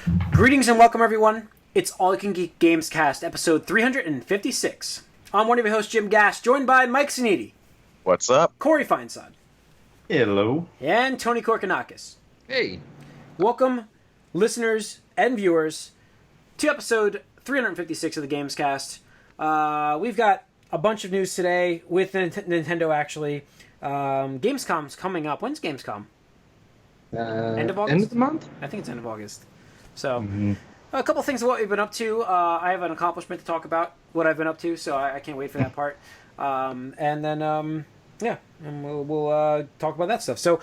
Greetings and welcome, everyone. It's All You Can Geek Gamescast, episode 356. I'm one of your hosts, Jim Gash, joined by Mike Siniti. What's up? Corey Feinsod. Hello. And Tony Korkanakis. Hey. Welcome, listeners and viewers, to episode 356 of the Gamescast. We've got a bunch of news today with Nintendo, actually. Gamescom's coming up. When's Gamescom? End of August? End of the month? I think it's end of August. So, a couple things of what we've been up to. I have an accomplishment to talk about, what I've been up to, so I can't wait for that part. And then, we'll talk about that stuff. So,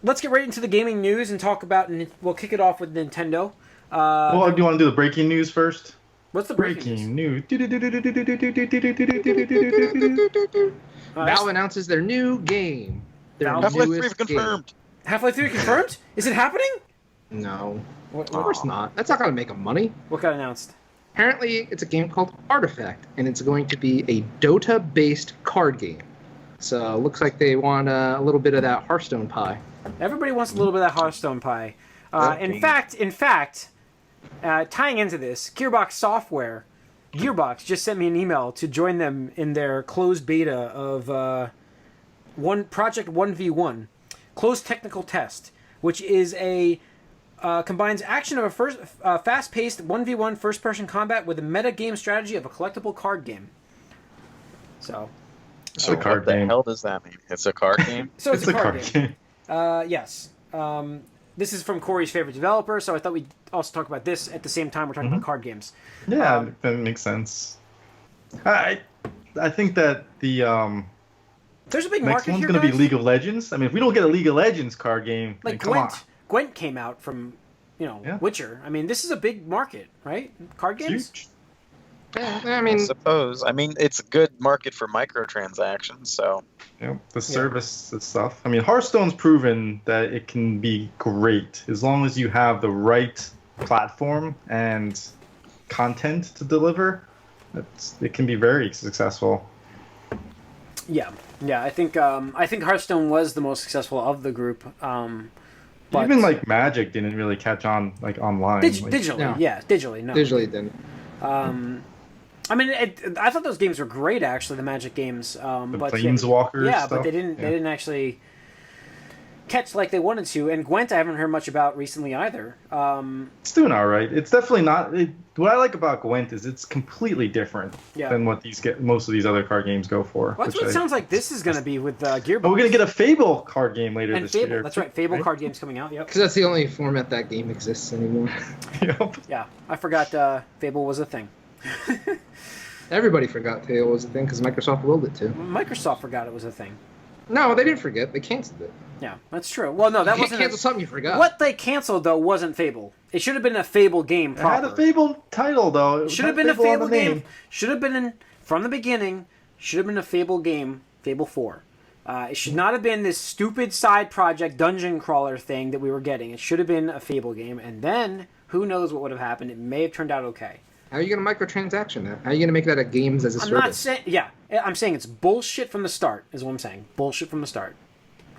let's get right into the gaming news and talk about, we'll kick it off with Nintendo. Well, do you want to do the breaking news first? What's the breaking news? Valve announces their new game. Their Half-Life 3 newest confirmed. Half-Life 3 confirmed? Is it happening? No. What, Of course not. That's not going to make them money. What got announced? Apparently, it's a game called Artifact, and it's going to be a DOTA-based card game. So, looks like they want a little bit of that Hearthstone pie. Everybody wants a little bit of that Hearthstone pie. In fact, tying into this, Gearbox just sent me an email to join them in their closed beta of Project 1v1, closed technical test, which is a combines action of a fast-paced 1v1 first-person combat with a meta-game strategy of a collectible card game. So What the hell does that mean? It's a card game? So it's a card game. Yes. This is from Corey's favorite developer, so I thought we'd also talk about this at the same time we're talking about card games. Yeah, that makes sense. I think that the there's a big next market one's here, going to be guys. League of Legends. I mean, if we don't get a League of Legends card game, Like then come on. Gwent came out from, Witcher. I mean, this is a big market, right? Card games? Huge. Yeah, I I mean, suppose. I mean, it's a good market for microtransactions, so... The service and stuff. I mean, Hearthstone's proven that it can be great as long as you have the right platform and content to deliver. It can be very successful. Yeah. I think Hearthstone was the most successful of the group. But Even like Magic didn't really catch on like online. digitally, No. yeah, digitally, no. digitally it didn't. I mean, I thought those games were great, actually, the Magic games. The but Planeswalker yeah, stuff. but they didn't actually catch like they wanted to. And Gwent, I haven't heard much about recently either. It's doing all right. It's definitely not. What I like about Gwent is it's completely different than what most of these other card games go for. Well, that's what it sounds like this is going to be with Gearbox. Oh, we're gonna get a Fable card game later and this Fable. year. That's right, Fable card game's coming out. Yep. Because that's the only format that game exists anymore. Yep. Yeah, I forgot Fable was a thing. Everybody forgot Fable was a thing because Microsoft willed it to. Microsoft forgot it was a thing. No, they didn't forget. They canceled it. Yeah, that's true. Well, no, that You can't wasn't. cancel something you forgot. What they canceled though wasn't Fable. It should have been a Fable game. It Proper. had a Fable title though. It should have been a Fable game. Should have been from the beginning. Should have been a Fable game. Fable 4. It should not have been this stupid side project dungeon crawler thing that we were getting. It should have been a Fable game, and then who knows what would have happened? It may have turned out okay. How are you going to microtransaction that? How are you going to make that a games as a I'm service? not saying. Yeah, I'm saying it's bullshit from the start. Is what I'm saying. Bullshit from the start.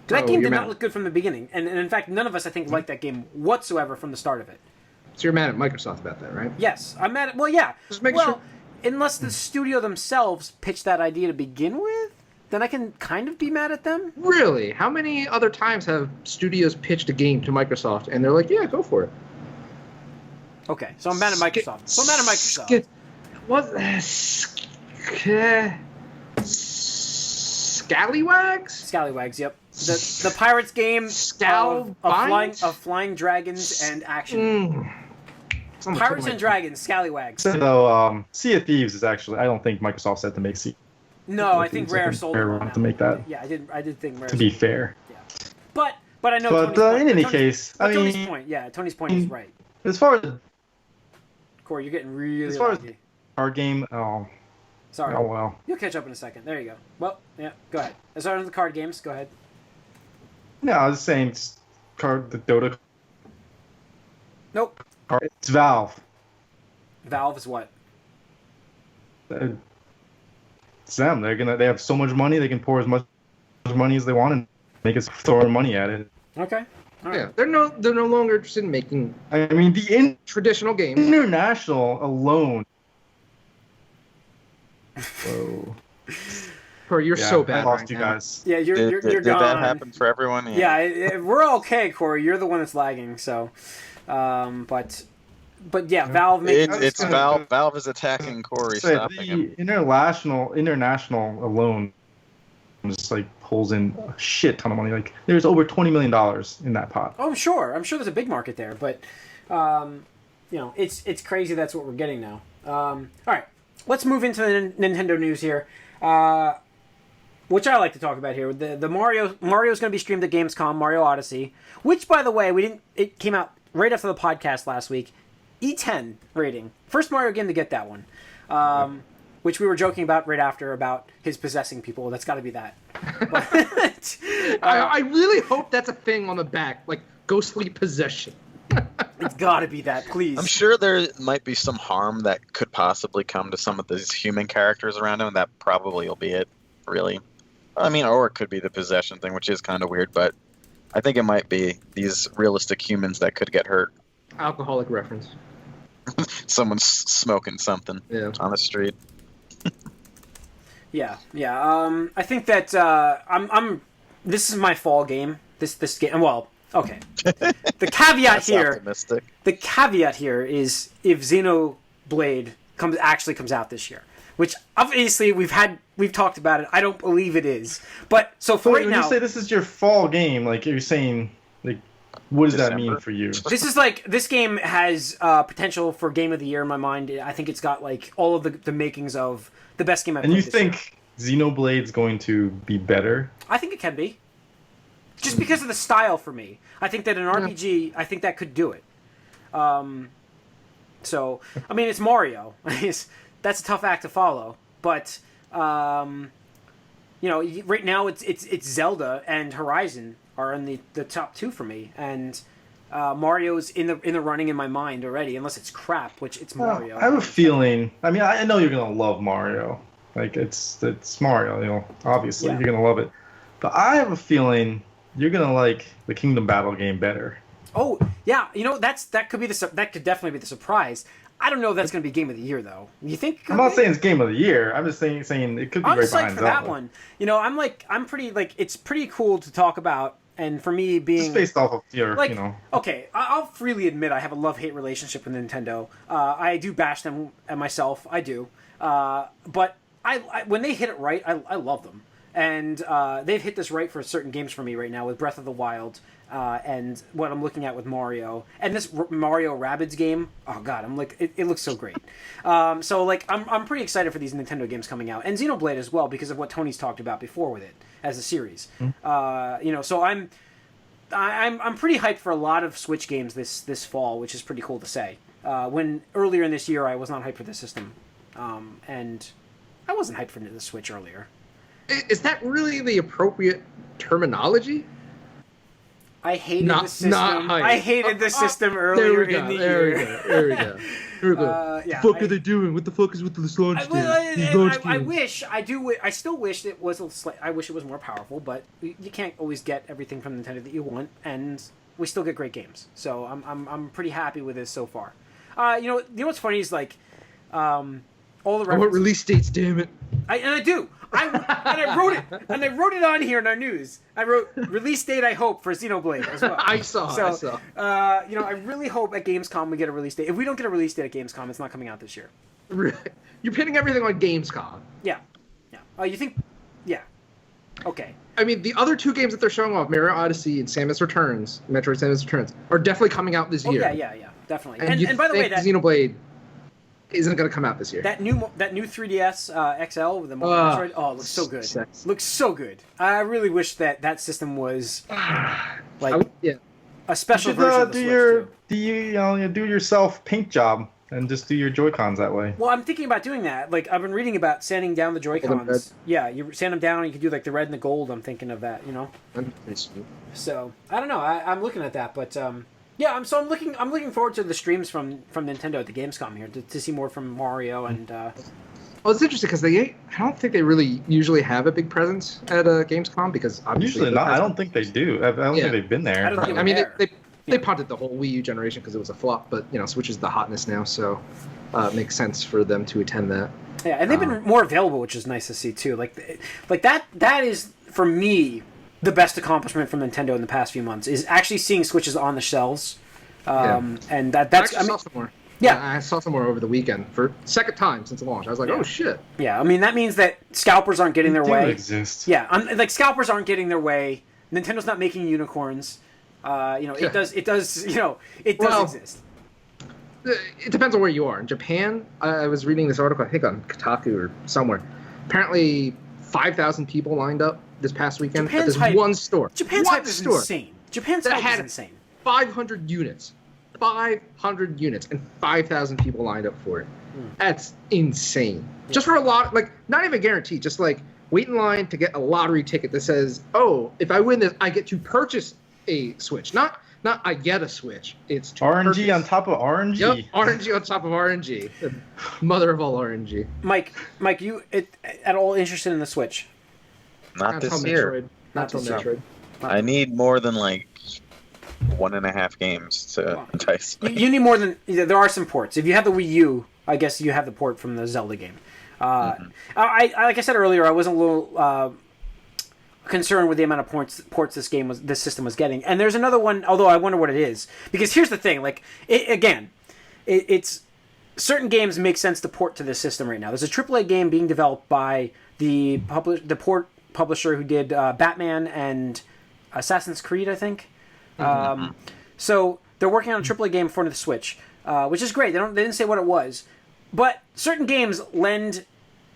That game did not look good from the beginning, and in fact, none of us I think liked that game whatsoever from the start of it. So you're mad at Microsoft about that, right? Yes, I'm mad at. Well, yeah. Just making sure. Unless the studio themselves pitched that idea to begin with, then I can kind of be mad at them. Really? How many other times have studios pitched a game to Microsoft and they're like, yeah, go for it? Okay, so I'm mad at Microsoft. So I'm mad at Microsoft. What? Scallywags? Scallywags, yep. The Pirates game of flying dragons and action. Pirates and Dragons, Scallywags. So, Sea of Thieves is actually. I don't think Microsoft said to make Sea. No, I think Rare sold Rare it wanted to make that. Yeah, I did think Rare. To be fair. Yeah. But I know. But Tony's point. in any Tony's, case, I mean, Tony's point. Yeah, Tony's point is right. As far as Corey, you're getting really. as far as laggy. card game, Sorry. oh well. You'll catch up in a second. There you go. Well, yeah. Go ahead. As far as the card games, go ahead. No, I was saying the Dota. Nope. It's Valve. Valve is what? It's them. They have so much money they can pour as much money as they want and make us throw our money at it. Okay. All Yeah, right. they're no longer interested in making I mean, the traditional games. international alone. Whoa. Corey, you're Yeah, so I bad lost right you now. guys. Yeah, you're Did gone. that happen for everyone? Yeah, we're okay, Corey. You're the one that's lagging. So, but yeah, Valve making It's gonna- Valve. Valve is attacking Corey, Say, stopping him. the international alone just like pulls in a shit ton of money. Like there's over $20 million in that pot. Oh, I'm sure there's a big market there, but it's crazy. That's what we're getting now. All right, let's move into the Nintendo news here, which I like to talk about here. The Mario's going to be streamed at Gamescom, Mario Odyssey, which, by the way, it came out right after the podcast last week. E10 rating, first Mario game to get that one. Which we were joking about right after about his possessing people. That's got to be that. But, I really hope that's a thing on the back, like ghostly possession. it's got to be that, please. I'm sure there might be some harm that could possibly come to some of these human characters around him, and that probably will be it, really. I mean, or it could be the possession thing, which is kind of weird, but I think it might be these realistic humans that could get hurt. Alcoholic reference. Someone's smoking something on the street. Yeah. I think that I'm. This is my fall game. This game. Well, okay. The caveat That's here. optimistic. The caveat here is if Xenoblade comes out this year, which obviously we've talked about it. I don't believe it is, but so for So right when now, you say this is your fall game, like you're saying, like what does that December. mean for you? this game has potential for Game of the Year in my mind. I think it's got like all of the makings of the best game I've And played you this year. think Xenoblade's going to be better? I think it can be. Just because of the style for me. I think that an RPG, I think that could do it. So, I mean, it's Mario. That's a tough act to follow. But, right now it's Zelda and Horizon are in the top two for me. And Mario's in the running in my mind already, unless it's crap, which it's Mario. I have a feeling. I mean, I know you're gonna love Mario. Like it's Mario. Obviously Yeah. you're gonna love it. But I have a feeling you're gonna like the Kingdom Battle game better. Oh yeah, that could definitely be the surprise. I don't know if that's going to be Game of the Year though. You think? I'm not saying it's Game of the Year. I'm just saying it could be I'm right psyched behind for Zelda. that one. I'm pretty it's pretty cool to talk about, and for me being Just based off of your, Okay, I'll freely admit I have a love-hate relationship with Nintendo. I do bash them and myself. I do, but I when they hit it right, I love them, and they've hit this right for certain games for me right now with Breath of the Wild. And what I'm looking at with Mario and this Mario Rabbids game, oh god, I'm like it looks so great. So like I'm pretty excited for these Nintendo games coming out and Xenoblade as well because of what Tony's talked about before with it as a series. So I'm pretty hyped for a lot of Switch games this fall, which is pretty cool to say. When earlier in this year I was not hyped for the system, and I wasn't hyped for the Switch earlier. Is that really the appropriate terminology? I hated Not- the system. not hype. I hated the system earlier in the year. There we go. Yeah, What the fuck are they doing? What the fuck is with this launch game? These launch I games. I still wish it was I wish it was more powerful, but you can't always get everything from Nintendo that you want, and we still get great games. So I'm pretty happy with this so far. You know what's funny is like, all the I want references. release dates, damn it. I do. I wrote it on here in our news. I wrote release date I hope for Xenoblade as well. I saw. I really hope at Gamescom we get a release date. If we don't get a release date at Gamescom, it's not coming out this year. You're pinning everything on Gamescom. Yeah. You think? Yeah. Okay. I mean, the other two games that they're showing off, Mario Odyssey and Samus Returns, Metroid Samus Returns, are definitely coming out this year. Yeah, definitely. And, And by the way, that Xenoblade isn't going to come out this year. that new 3DS XL with the Metroid, it looks so good. Sexy. Looks so good. I really wish that system was like yeah. a special You should, version of the Switch too. do yourself paint job and just do your Joy-Cons that way. Well, I'm thinking about doing that. Like, I've been reading about sanding down the Hold them red. Joy-Cons. Yeah, you sand them down and you can do, like, the red and the gold. I'm thinking of that, That'd be pretty sweet. So, I don't know. I'm looking at that, but, yeah, I'm looking forward to the streams from Nintendo at the Gamescom here to see more from Mario and, Well, it's interesting because I don't think they really usually have a big presence at Gamescom because obviously Usually not. I don't think they do. I don't think they've been there. I don't think I mean, there. they punted the whole Wii U generation because it was a flop, but Switch is the hotness now, so it makes sense for them to attend that. Yeah, and they've been more available, which is nice to see too. Like that is for me the best accomplishment from Nintendo in the past few months is actually seeing Switches on the shelves, and that's I saw some more. Yeah, I saw some more over the weekend for second time since the launch. I was like, oh shit. Yeah, I mean that means that scalpers aren't getting their way. Exist. Yeah, like scalpers aren't getting their way. Nintendo's not making unicorns. It does. It does exist. It depends on where you are. In Japan, I was reading this article, I think on Kotaku or somewhere. Apparently, 5,000 people lined up this past weekend at this one store. Japan's hype is insane. Japan's hype is insane. 500 units. 500 units and 5,000 people lined up for it. That's insane. Yeah. Just for a lot, like, not even guaranteed, just like wait in line to get a lottery ticket that says, oh, if I win this, I get to purchase a Switch. Not I get a Switch. It's to RNG purchase. On top of RNG. Yep, RNG on top of RNG. The mother of all RNG. Mike, you at all interested in the Switch? Not this year. Not till Metroid. I need more than like 1.5 games to entice me. You need more than there are some ports. If you have the Wii U, I guess you have the port from the Zelda game. I like I said earlier, I was a little concerned with the amount of ports this system was getting. And there's another one, although I wonder what it is, because here's the thing: like it's certain games make sense to port to this system right now. There's a AAA game being developed by the port publisher who did Batman and Assassin's Creed, I think. So they're working on a AAA game for the Switch, which is great. They didn't say what it was, but certain games lend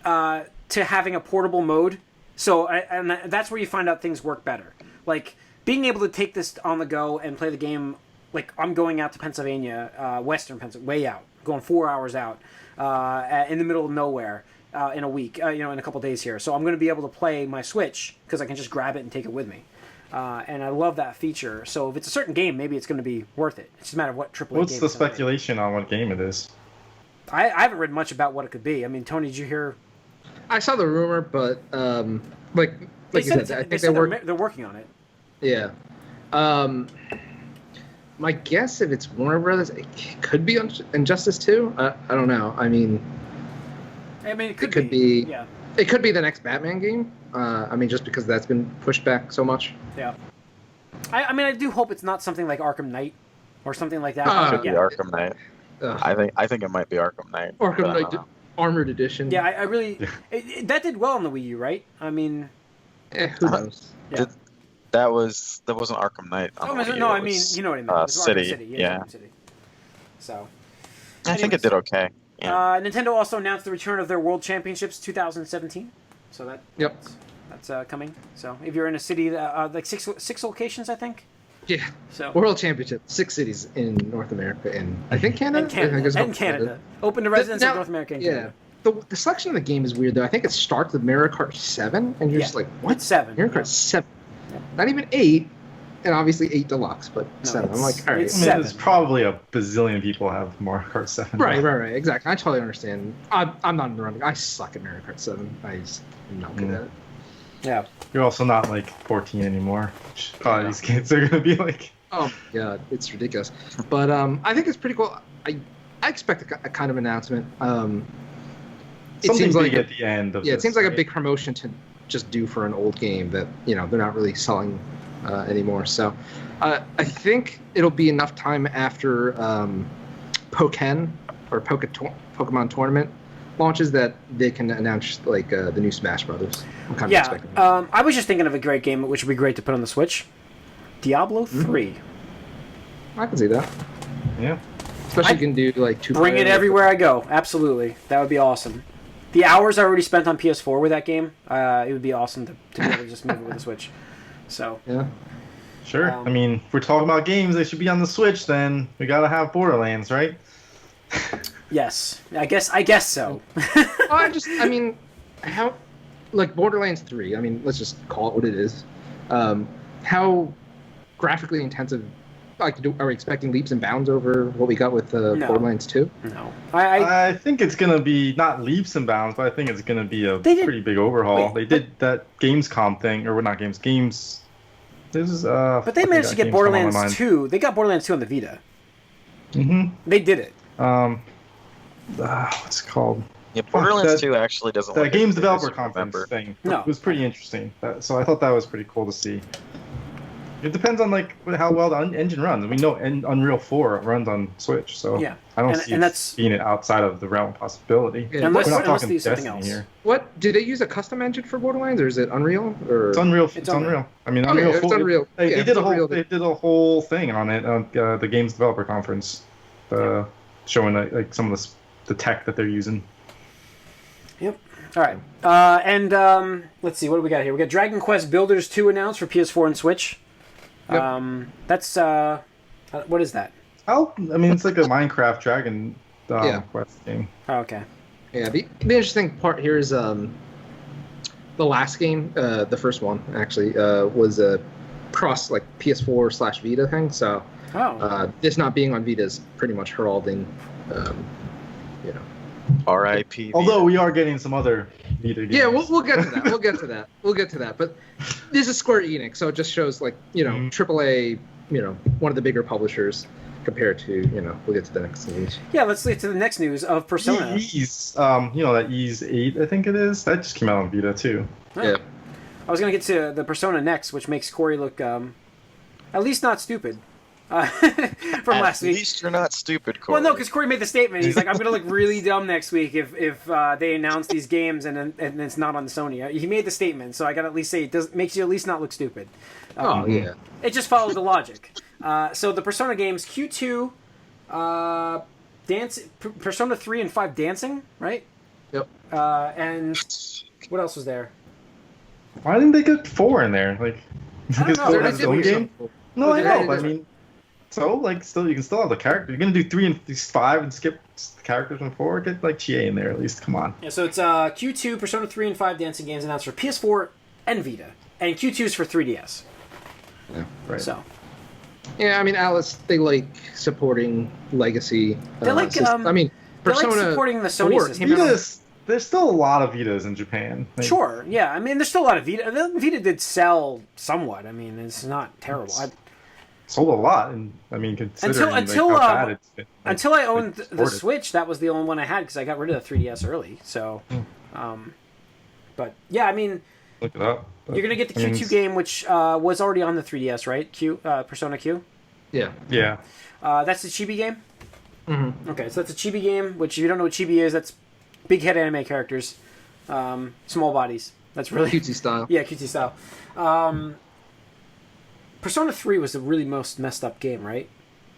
to having a portable mode. So and that's where you find out things work better. Like being able to take this on the go and play the game. Like I'm going out to Pennsylvania, Western Pennsylvania, way out, going 4 hours out in the middle of nowhere in a week, in a couple days here. So I'm going to be able to play my Switch because I can just grab it and take it with me. And I love that feature. So if it's a certain game, maybe it's going to be worth it. It's just a matter of what AAA game. What's the speculation on what game it is? I haven't read much about what it could be. I mean, Tony, did you hear? I saw the rumor, but like you said, I think they're working on it. Yeah. My guess, if it's Warner Brothers, it could be Injustice 2. I don't know. I mean, it could be. Yeah. It could be the next Batman game. Just because that's been pushed back so much. Yeah. I do hope it's not something like Arkham Knight or something like that. It could be Arkham Knight. I think it might be Arkham Knight. Arkham Knight Armored Edition. Yeah, I really... that did well on the Wii U, right? I mean... who knows? Yeah. That wasn't Arkham Knight. I mean, you know what I mean. It was City. Arkham City. Yeah. Arkham City. So... I think it did okay. Yeah. Nintendo also announced the return of their World Championships 2017. So that's coming. So if you're in a city, like six locations, I think. Yeah. So World Championship, 6 cities in North America and I think Canada. And Canada. Open to residents of North America and Canada. The selection of the game is weird though. I think it starts with Mario Kart 7, and you're just like, what? It's 7. Mario Kart 7. Yeah. Not even 8, and obviously 8 Deluxe, but 7. I'm like, all right. There's probably a bazillion people have Mario Kart 7. Right. Exactly. I totally understand. I'm not in the running. I suck at Mario Kart 7. I'm not good at it. Yeah. You're also not like 14 anymore. These kids are going to be like... Oh, my God. It's ridiculous. But I think it's pretty cool. I expect a kind of announcement. It seems like at the end of it seems like a big promotion to just do for an old game that, they're not really selling anymore. So I think it'll be enough time after Pokken or Pokemon Tournament launches that they can announce like the new Smash Brothers. I'm kind of expecting that. I was just thinking of a great game which would be great to put on the Switch. Diablo 3. I can see that. Yeah. Especially you can do like 2. Bring it everywhere I go. Absolutely. That would be awesome. The hours I already spent on PS4 with that game, it would be awesome to be able to just move it with the Switch. So. Yeah. Sure. If we're talking about games that should be on the Switch, then we gotta have Borderlands, right? Yes, I guess so. How, like Borderlands 3. Let's just call it what it is. How graphically intensive Like, are we expecting leaps and bounds over what we got with Borderlands 2? No. I think it's gonna be not leaps and bounds, but I think it's gonna be a pretty big overhaul. They did that Gamescom thing, or not Games. This is But they managed to get Borderlands 2. They got Borderlands 2 on the Vita. Mm-hmm. They did it. What's it called? Yeah, Borderlands 2 actually doesn't. The look Games as Developer good as you Conference remember. thing. No. It was pretty interesting. So I thought that was pretty cool to see. It depends on like how well the engine runs. We know Unreal 4 runs on Switch, so Yeah. I don't And see that's- it being it outside of the realm of possibility. Yeah, Unless- We're not unless talking they use something Destiny else. here. What did they use a custom engine for Borderlands, or is it Unreal? Or It's Unreal. It's Unreal. I mean, Okay, Unreal it's 4. Unreal. They Yeah, did a it's Unreal. They did a whole thing on it on the Games Developer Conference, showing like some of the tech that they're using. Yep. All right. And let's see. What do we got here? We got Dragon Quest Builders 2 announced for PS4 and Switch. Yep. That's what is that? I mean, it's like a Minecraft Dragon Quest game. Oh, okay. Yeah, the interesting part here is the last game, the first one actually, was a cross like PS4/Vita thing. So this not being on Vita is pretty much heralding, you know. R.I.P. Although we are getting some other Vita games. Yeah, we'll get to that. We'll get to that. But this is Square-Enix, so it just shows like AAA, one of the bigger publishers compared to we'll get to the next news. Yeah, let's get to the next news of Persona. Ys, that Ys 8, I think it is. That just came out on Vita too. Oh. Yeah. I was gonna get to the Persona next, which makes Corey look at least not stupid. From last week. At least you're not stupid, Corey. Well, no, because Corey made the statement. He's like, "I'm gonna look really dumb next week if they announce these games and it's not on Sony." He made the statement, so I gotta at least say it makes you at least not look stupid. Yeah. It just follows the logic. So the Persona games, Q2, Persona 3 and 5 dancing, right? Yep. And what else was there? Why didn't they get 4 in there? Like, I don't because know. 4 They're has its own different. game. No, I they're know. But I different. mean, so like, still you can still have the character. You're gonna do 3 and 5 and skip the characters from 4. Get like Chie in there at least. Come on. Yeah, so it's Q2, Persona 3 and 5 dancing games announced for PS4 and Vita, and Q2 is for 3DS. Yeah, right. So Yeah, I mean, Atlus, they like supporting legacy. They like, I mean, they're like Persona supporting the Sony 4 system. came out on- There's still a lot of Vitas in Japan. Like, Sure, yeah. I mean, there's still a lot of Vita. Vita did sell somewhat. I mean, it's not terrible. sold a lot, and I mean, considering Until, how bad it's been. Like, Until I owned it's the supported. Switch, that was the only one I had because I got rid of the 3DS early. So, but yeah, I mean, Look it up. but, you're gonna get the I mean, Q2 game, which was already on the 3DS, right? Persona Q. Yeah. Yeah. That's the Chibi game. Mm-hmm. Okay, so that's a Chibi game. Which, if you don't know what Chibi is, that's big head anime characters, small bodies. That's really Cutesy style. Yeah, cutesy style. Persona 3 was the really most messed up game, right?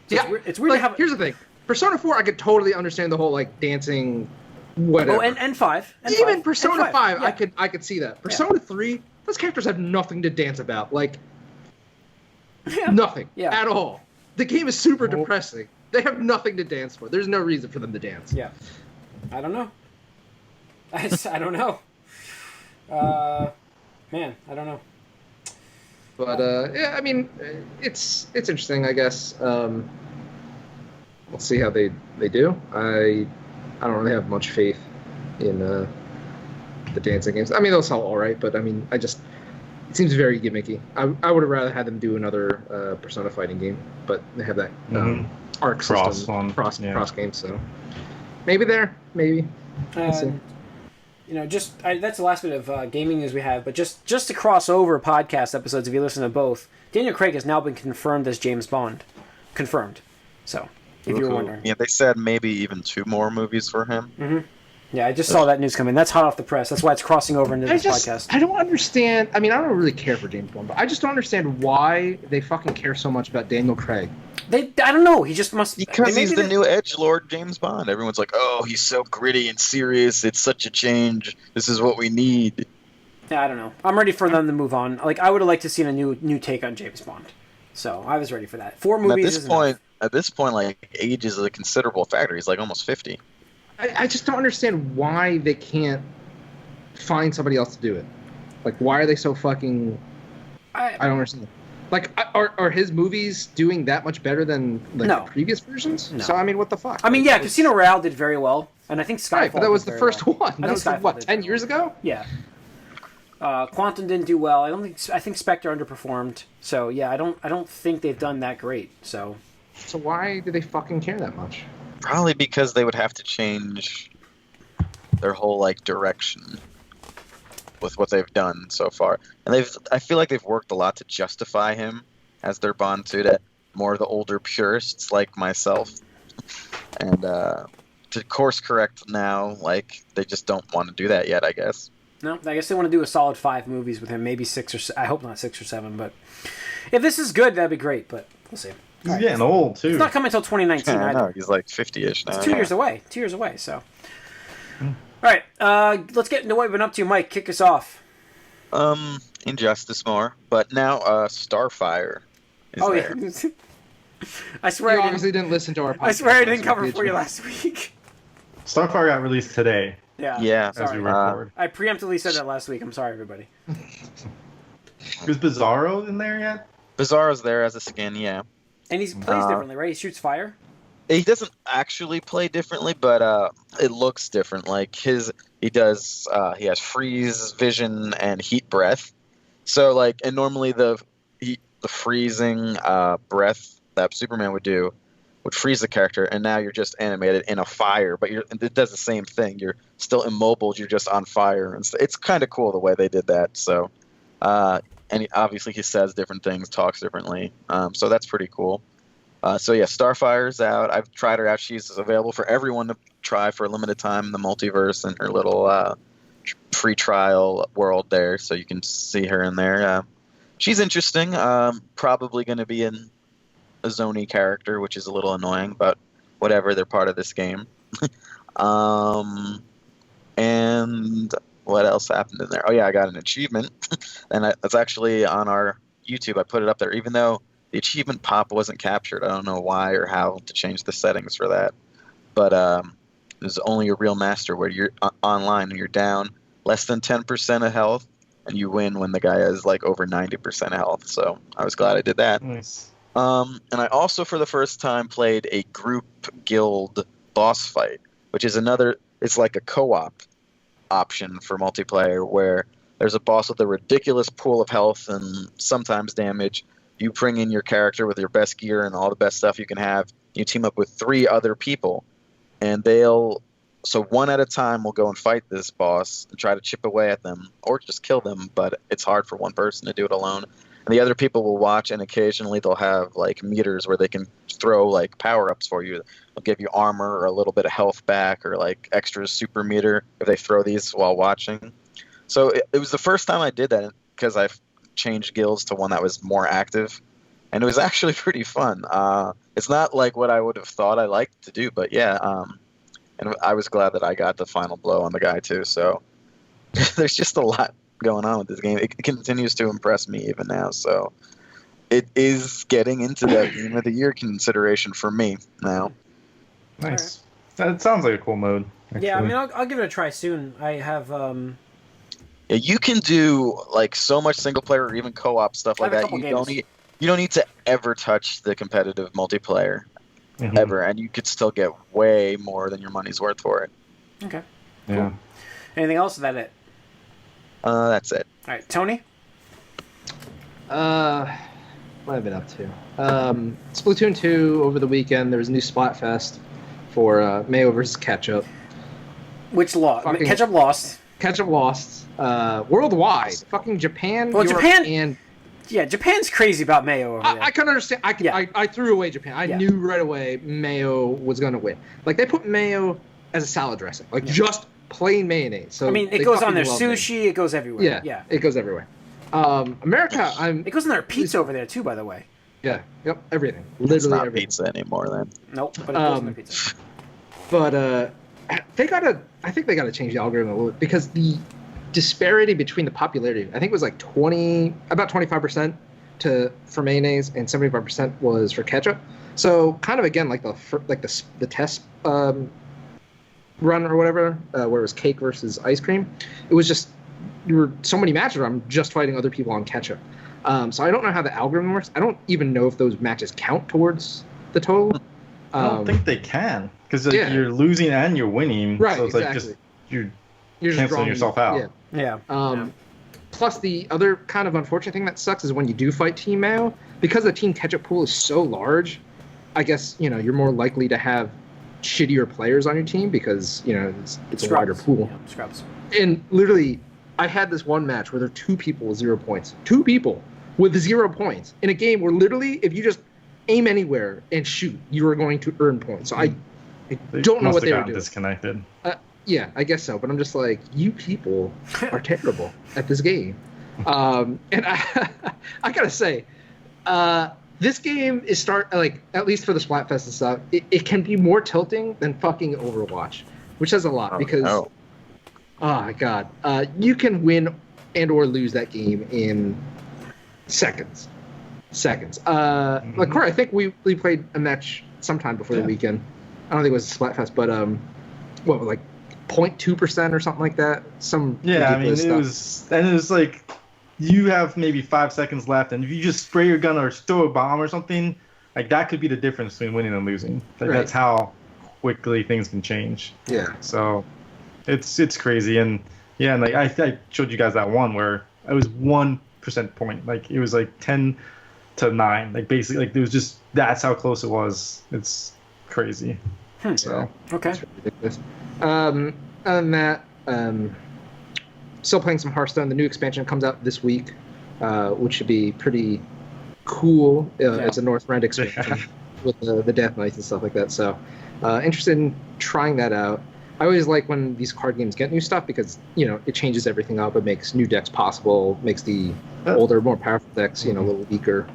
So Yeah. it's weird Like, to have. here's the thing. Persona 4, I could totally understand the whole like dancing, whatever. Oh, and 5. And Even 5. Persona And 5, yeah. I could see that. Persona 3, those characters have nothing to dance about. Like nothing Yeah. at all. The game is super Nope. depressing. They have nothing to dance for. There's no reason for them to dance. Yeah. I don't know. I don't know. Man, I don't know. But yeah, I mean, it's interesting, I guess. We'll see how they do. I don't really have much faith in the dancing games. I mean, they'll sell all right, but I mean, it seems very gimmicky. I would have rather had them do another Persona fighting game, but they have that arc Cross system, on- cross yeah. game. So maybe maybe. We'll see. That's the last bit of gaming news we have. But just to cross over podcast episodes, if you listen to both, Daniel Craig has now been confirmed as James Bond. Confirmed. So, if you were wondering. Yeah, they said maybe even 2 more movies for him. Yeah, I just saw that news come in. That's hot off the press. That's why it's crossing over into this podcast. I don't understand. I mean, I don't really care for James Bond, but I just don't understand why they fucking care so much about Daniel Craig. I don't know. He just must... Because maybe he's the new edgelord James Bond. Everyone's like, oh, he's so gritty and serious. It's such a change. This is what we need. Yeah, I don't know. I'm ready for them to move on. Like, I would have liked to see a new take on James Bond. So, I was ready for that. 4 And movies at this point, like, age is a considerable factor. He's like almost 50. I just don't understand why they can't find somebody else to do it. Like, why are they so fucking... I don't understand. Like, are his movies doing that much better than like No. the previous versions? No. So I mean, what the fuck? I mean, Like, yeah, that was- Casino Royale did very well, and I think Skyfall. Right, but that was did the very first well. one. I That was think like, Skyfall what, did 10 very years ago? Yeah. Quantum didn't do well. I think Spectre underperformed. So yeah, I don't think they've done that great. So So why do they fucking care that much? Probably because they would have to change their whole like direction with what they've done so far, and I feel like they've worked a lot to justify him as their Bond too, to more of the older purists like myself, and to course correct now, like they just don't want to do that yet, I guess. no, I guess they want to do a solid 5 movies with him, maybe 6 or I hope not 6 or 7. But if this is good, that'd be great. But we'll see. He's getting old too. It's not coming until 2019 I either. know he's like 50ish now. It's 2 years away. 2 years away. So. All right, let's get into what we've been up to. Mike, kick us off. Injustice more, but now Starfire is there. Yeah. I swear You I obviously didn't listen to our podcast. I swear I didn't last cover week, for did you last week. Starfire got released today Yeah. Yeah. as we Sorry. record. I preemptively said that last week. I'm sorry, everybody. Is Bizarro in there yet? Bizarro's there as a skin, yeah. And he plays differently, right? He shoots fire. He doesn't actually play differently, but it looks different. Like he has freeze, vision, and heat breath. So like, and normally the freezing breath that Superman would do would freeze the character, and now you're just animated in a fire, but it does the same thing. You're still immobile. You're just on fire, and it's kind of cool the way they did that. So, and obviously he says different things, talks differently. So that's pretty cool. So yeah, Starfire's out. I've tried her out. She's available for everyone to try for a limited time in the multiverse and her little free trial world there, so you can see her in there. She's interesting. Probably going to be a Zony character, which is a little annoying, but whatever. They're part of this game. And what else happened in there? Oh yeah, I got an achievement, and it's actually on our YouTube. I put it up there, even though the achievement pop wasn't captured. I don't know why or how to change the settings for that. But there's only a real master where you're online and you're down less than 10% of health, and you win when the guy has like over 90% health. So I was glad I did that. Nice. And I also, for the first time, played a group guild boss fight, which is it's like a co-op option for multiplayer where there's a boss with a ridiculous pool of health and sometimes damage. You bring in your character with your best gear and all the best stuff you can have. You team up with 3 other people, and so one at a time will go and fight this boss and try to chip away at them or just kill them, but it's hard for one person to do it alone. And the other people will watch, and occasionally they'll have like meters where they can throw like power-ups for you. They'll give you armor or a little bit of health back or like extra super meter if they throw these while watching. So it was the first time I did that because I've changed guilds to one that was more active, and it was actually pretty fun. It's not like what I would have thought I liked to do, but yeah, and I was glad that I got the final blow on the guy too. So there's just a lot going on with this game. It continues to impress me even now, so it is getting into that game of the year consideration for me now. Nice. That sounds like a cool mode. Actually. Yeah, I mean, I'll give it a try soon. I have. Yeah, you can do like so much single player or even co-op stuff like I have a that. couple You don't need to ever touch the competitive multiplayer ever, and you could still get way more than your money's worth for it. Okay. Yeah. Cool. Anything else? Is that it? That's it. All right, Tony. What have I been up to? Splatoon 2 over the weekend. There was a new Splatfest for Mayo versus Ketchup. Which lost? Fucking- Ketchup lost. Ketchup lost worldwide. Fucking Japan. Well, Europe, Japan- and Yeah, Japan's crazy about Mayo over there. I can understand. I threw away Japan. I Yeah. knew right away Mayo was going to win. Like, they put Mayo as a salad dressing. Like, just plain mayonnaise. So I mean, it they goes on fucking their love mayo. sushi. It goes everywhere. Yeah, Yeah. it goes everywhere. America, It goes on their pizza over there too, by the way. yeah, yep, everything. It's Literally not everything. pizza anymore then. Nope, but it goes on their pizza. But I think they gotta change the algorithm a little bit, because the disparity between the popularity, I think it was like about 25% for mayonnaise and 75% was for ketchup. So kind of again like the test run or whatever, where it was cake versus ice cream. It was just, you were so many matches where I'm just fighting other people on ketchup. So I don't know how the algorithm works. I don't even know if those matches count towards the total. I don't think they can, because like, yeah. you're losing and you're winning. Right, so it's exactly. like just you're just canceling drawing- yourself out. Yeah. Yeah. Plus, the other kind of unfortunate thing that sucks is when you do fight Team Mayo, because the team catch-up pool is so large, I guess, you're more likely to have shittier players on your team because, it's a wider pool. Yeah, scrubs. And literally, I had this one match where there were 2 people with 0 points. 2 people with 0 points in a game where literally, if you just aim anywhere and shoot, you are going to earn points. So I don't know what they were doing. Disconnected. Yeah, I guess so. But I'm just like, you people are terrible at this game. And I gotta say, this game is at least for the Splatfest and stuff, it can be more tilting than fucking Overwatch, which says a lot because, oh my god, you can win and or lose that game in seconds. Like Corey, I think we played a match sometime before the weekend. I don't think it was Splatfest, but like 0.2% or something like that. I mean, it was like you have maybe 5 seconds left, and if you just spray your gun or throw a bomb or something, like that could be the difference between winning and losing. Like, right. That's how quickly things can change. Yeah. So it's crazy, and like I showed you guys that one where it was 1% point, like it was like 10 to 9, like basically, like it was just that's how close it was. It's crazy. So Okay. It's ridiculous. Other than that, still playing some Hearthstone. The new expansion comes out this week, which should be pretty cool. It's a Northrend expansion with the Death Knights and stuff like that. So interested in trying that out. I always like when these card games get new stuff because, it changes everything up. It makes new decks possible, makes the older, more powerful decks, a little weaker.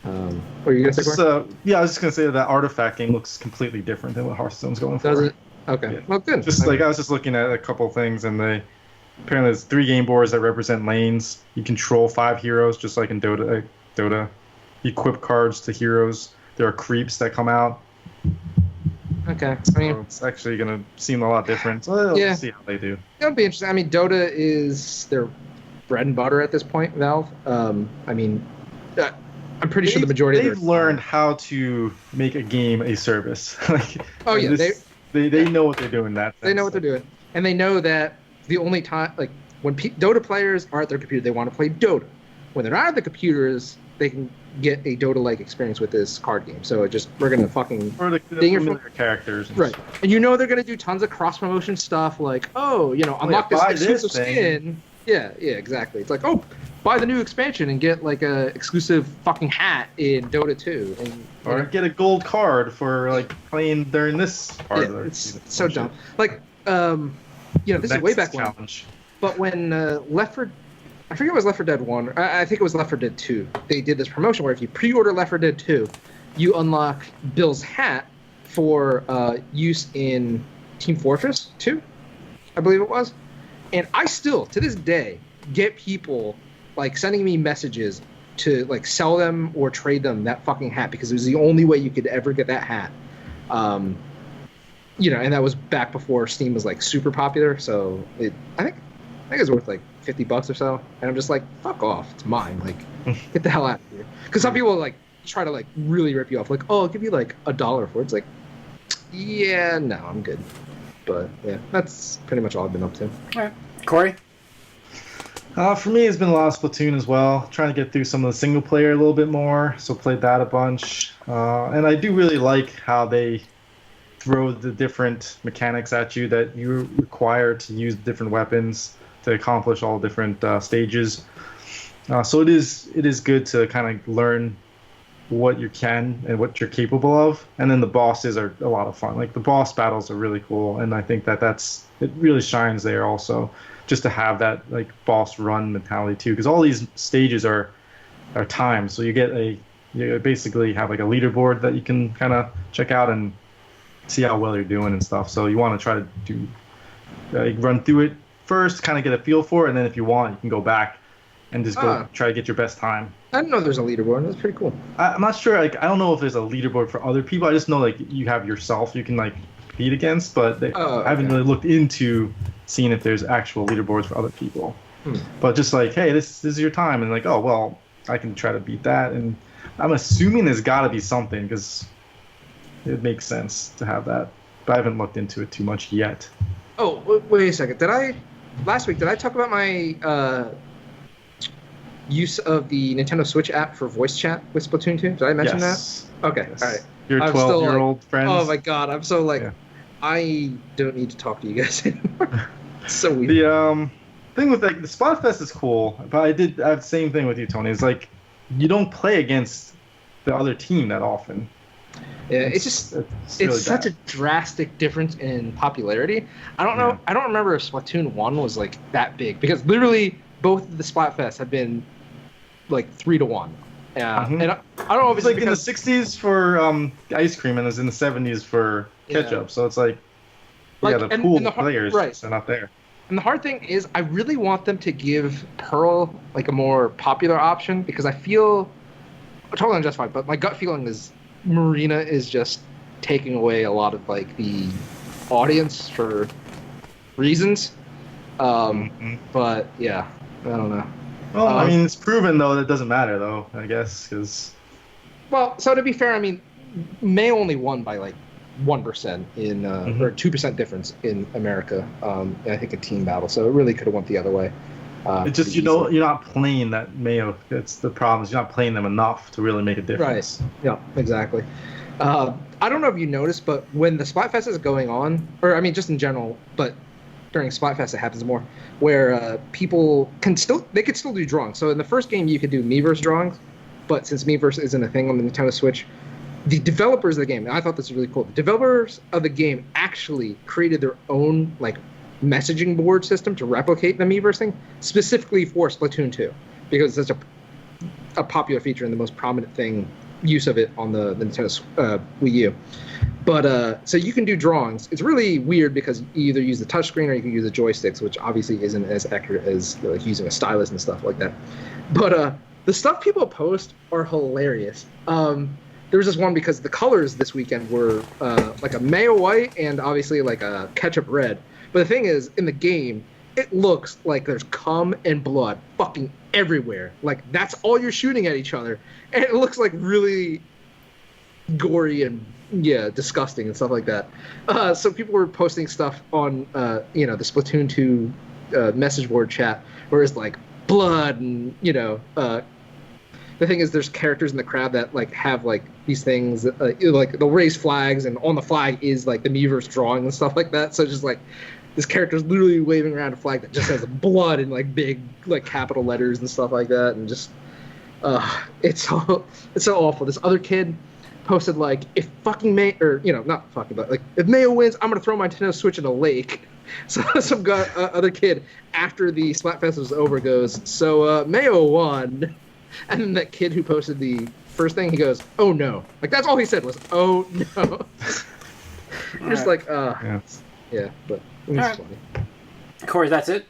What are you going to say? I was just going to say that Artifact game looks completely different than what Hearthstone's going for. Does it? Okay. Yeah. Well, good. Just like I was just looking at a couple things, and apparently there's 3 game boards that represent lanes. You control 5 heroes, just like in Dota. You equip cards to heroes. There are creeps that come out. Okay. So it's actually going to seem a lot different. So we'll see how they do. It'll be interesting. I mean, Dota is their bread and butter at this point, Valve. I'm pretty sure the majority they've learned how to make a game a service. They know what they're doing. They know what they're doing, and they know that the only time, like when Dota players are at their computer, they want to play Dota. When they're not at the computers, they can get a Dota-like experience with this card game. So we're gonna fucking ding your characters, right? And they're gonna do tons of cross-promotion stuff, like unlock this exclusive skin. Yeah, exactly. It's like, buy the new expansion and get like a exclusive fucking hat in Dota 2, or get a gold card for like playing during this part of the it's so dumb. Like, this is way back when. But when Left 4, I forget it was Left 4 Dead 1. I think it was Left 4 Dead 2. They did this promotion where if you pre-order Left 4 Dead 2, you unlock Bill's hat for use in Team Fortress 2, I believe it was. And I still, to this day, get people like sending me messages to like sell them or trade them that fucking hat because it was the only way you could ever get that hat. And that was back before Steam was like super popular. So I think it was worth like $50 or so. And I'm just like, fuck off, it's mine. Like, get the hell out of here. Because some people like try to like really rip you off. Like, I'll give you like $1 for it. It's like, yeah, no, I'm good. But yeah, that's pretty much all I've been up to. All right, Corey. For me, it's been a lot of Splatoon as well. Trying to get through some of the single player a little bit more, so played that a bunch. And I do really like how they throw the different mechanics at you that you require to use different weapons to accomplish all different stages. So it is good to kind of learn what you can and what you're capable of, and then the bosses are a lot of fun. Like the boss battles are really cool, and I think that it really shines there also, just to have that like boss run mentality too, because all these stages are timed, so you basically have like a leaderboard that you can kind of check out and see how well you're doing and stuff. So you want to try to do run through it first, kind of get a feel for it, and then if you want, you can go back and just go try to get your best time. I didn't know there's a leaderboard. That's pretty cool. I'm not sure. Like, I don't know if there's a leaderboard for other people. I just know like you have yourself you can like compete against, but I haven't really looked into seeing if there's actual leaderboards for other people. But just like, hey, this is your time, and like, oh well, I can try to beat that. And I'm assuming there's got to be something because it makes sense to have that. But I haven't looked into it too much yet. Oh, wait a second. Last week, did I talk about my use of the Nintendo Switch app for voice chat with Splatoon 2? Did I mention that? Okay, Yes. all right. Your I'm still, 12-year-old friends. Oh my god, I'm so Yeah. I don't need to talk to you guys anymore. It's so weird. The thing with the Splatfest is cool, but I have the same thing with you, Tony. It's like you don't play against the other team that often. Yeah, it's really such bad. a drastic difference in popularity. I don't know. Yeah. I don't remember if Splatoon 1 was that big because literally both of the Splatfests have been 3-1. Yeah, Mhm. and I don't know if It's it's like in the 60s for ice cream and it was in the 70s for ketchup. Yeah. So it's the and pool the of players right. are not there. And the hard thing is, I really want them to give Pearl a more popular option because I feel totally unjustified, but my gut feeling is Marina is just taking away a lot of the audience for reasons. Mhm. But yeah, I don't know. Well, I mean, it's proven though that it doesn't matter though. I guess because Well, so to be fair, I mean, Mayo only won by 1% in or 2% difference in America. I think a team battle, so it really could have went the other way. it's just pretty easily. you're not playing that Mayo. That's the problem. Is you're not playing them enough to really make a difference. Right. Yeah, exactly. I don't know if you noticed, but when the Splatfest is going on, or I mean, just in general, but during Splatfest it happens more, where people could still do drawings. So in the first game you could do Miiverse drawings, but since Miiverse isn't a thing on the Nintendo Switch, the developers of the game, and I thought this was really cool, the developers of the game actually created their own messaging board system to replicate the Miiverse thing, specifically for Splatoon 2, because it's such a popular feature and the most prominent use of it on the Nintendo Wii U. But so you can do drawings. It's really weird because you either use the touchscreen or you can use the joysticks, which obviously isn't as accurate as using a stylus and stuff like that. But the stuff people post are hilarious. There was this one because the colors this weekend were a Mayo white and obviously a ketchup red. But the thing is, in the game, it looks like there's cum and blood fucking everywhere. That's all you're shooting at each other. And it looks really gory and disgusting and stuff like that. So people were posting stuff on the Splatoon 2 message board chat where it's blood and the thing is there's characters in the crowd that have these things they'll raise flags and on the flag is the Miiverse drawing and stuff like that. So just this character's literally waving around a flag that just has blood in big capital letters and stuff like that, and just it's so awful. This other kid posted if fucking Mayo, or not fucking, but if Mayo wins, I'm gonna throw my Nintendo Switch in a lake. So some guy, other kid, after the Splatfest was over, goes, so Mayo won, and then that kid who posted the first thing, he goes, oh no, that's all he said was, oh no. You're just yeah, but it was Alright. funny. Corey, that's it.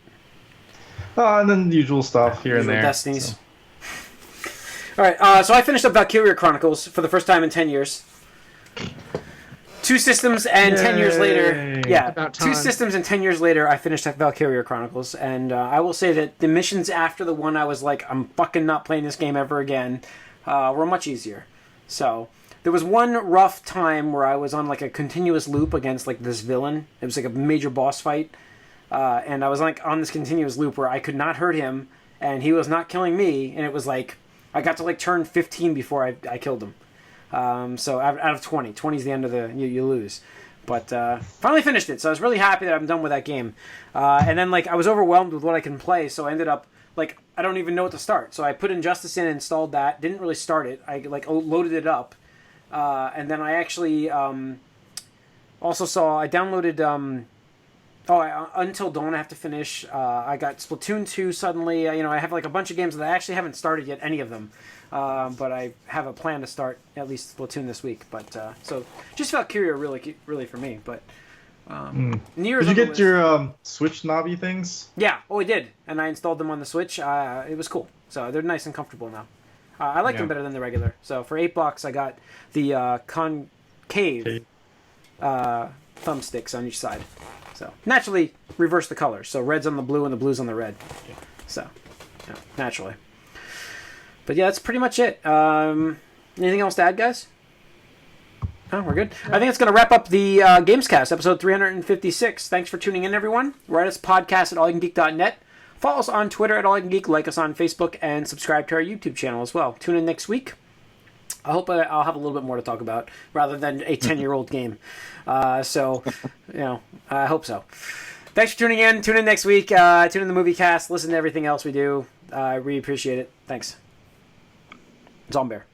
And then the usual stuff here and Usual there. Destinies. So. All right, so I finished up Valkyria Chronicles for the first time in 10 years. 2 systems and 10 years later, Yay. yeah, About 2 time. systems and 10 years later, I finished up Valkyria Chronicles, and I will say that the missions after the one I was I'm fucking not playing this game ever again, were much easier. So there was one rough time where I was on a continuous loop against this villain. It was a major boss fight, and I was on this continuous loop where I could not hurt him, and he was not killing me, and it was I got to turn 15 before I killed him. So out of 20. 20 is the end of you lose. But finally finished it, so I was really happy that I'm done with that game. And then I was overwhelmed with what I can play, so I ended up I don't even know what to start. So I put Injustice in, installed that, didn't really start it. I loaded it up, and then I actually also saw I downloaded. Until Dawn I have to finish. I got Splatoon 2 suddenly. I have a bunch of games that I actually haven't started yet, any of them. But I have a plan to start at least Splatoon this week. But so just Valkyria really for me. But Nier is Did you on the get your Switch knobby things? Yeah, I did, and I installed them on the Switch. It was cool. So they're nice and comfortable now. I like them better than the regular. So for $8, I got the concave thumbsticks on each side. So naturally, reverse the colors. So red's on the blue and the blue's on the red. So, naturally. But yeah, that's pretty much it. Anything else to add, guys? Oh, we're good. I think it's going to wrap up the Gamescast, episode 356. Thanks for tuning in, everyone. Write us podcast at allyoucangeek.net. Follow us on Twitter at allyoucangeek, like us on Facebook, and subscribe to our YouTube channel as well. Tune in next week. I hope I'll have a little bit more to talk about rather than a 10-year-old game. So, I hope so. Thanks for tuning in. Tune in next week. Tune in the movie cast. Listen to everything else we do. I really appreciate it. Thanks. Zombie Bear.